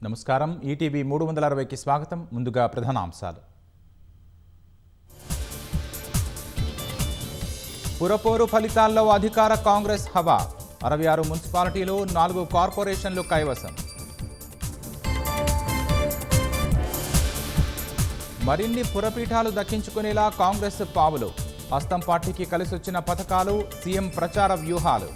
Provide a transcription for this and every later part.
నమస్కారం ఈటీవీ 360కి స్వాగతం. ముందుగా ప్రధానాంశాలు. పురపోరు ఫలితాల్లో అధికార కాంగ్రెస్ హవా. 66 మున్సిపాలిటీలు, 4 కార్పొరేషన్లు కైవసం. మరిన్ని పురపీఠాలు దక్కించుకునేలా కాంగ్రెస్ పావులు. హస్తం పార్టీకి కలిసొచ్చిన పథకాలు, సీఎం ప్రచార వ్యూహాలు.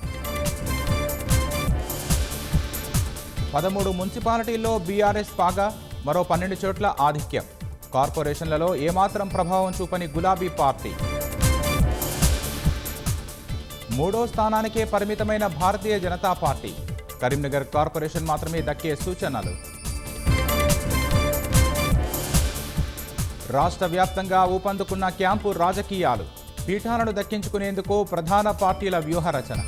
13 మున్సిపాలిటీల్లో బీఆర్ఎస్ పాగా, మరో 12 చోట్ల ఆధిక్యం. కార్పొరేషన్లలో ఏమాత్రం ప్రభావం చూపని గులాబీ పార్టీ. 3వ స్థానానికే పరిమితమైన భారతీయ జనతా పార్టీ. కరీంనగర్ కార్పొరేషన్ మాత్రమే దక్కే సూచనలు. రాష్ట్ర వ్యాప్తంగా ఊపందుకున్న క్యాంపు రాజకీయాలు. పీఠాలను దక్కించుకునేందుకు ప్రధాన పార్టీల వ్యూహరచన.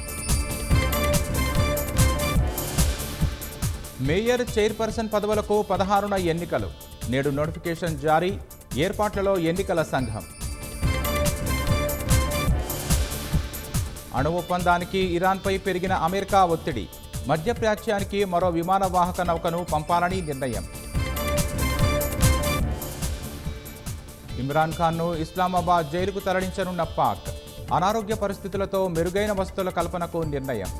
మేయర్, చైర్పర్సన్ పదవులకు 16న ఎన్నికలు. నేడు నోటిఫికేషన్ జారీ. ఏర్పాట్లలో ఎన్నికల సంఘం. అణు ఒప్పందానికి ఇరాన్పై పెరిగిన అమెరికా ఒత్తిడి. మధ్యప్రాచ్యానికి మరో విమానవాహక నౌకను పంపాలని నిర్ణయం. ఇమ్రాన్ ఖాన్ను ఇస్లామాబాద్ జైలుకు తరలించనున్న పాక్. అనారోగ్య పరిస్థితులతో మెరుగైన వసతుల కల్పనకు నిర్ణయం.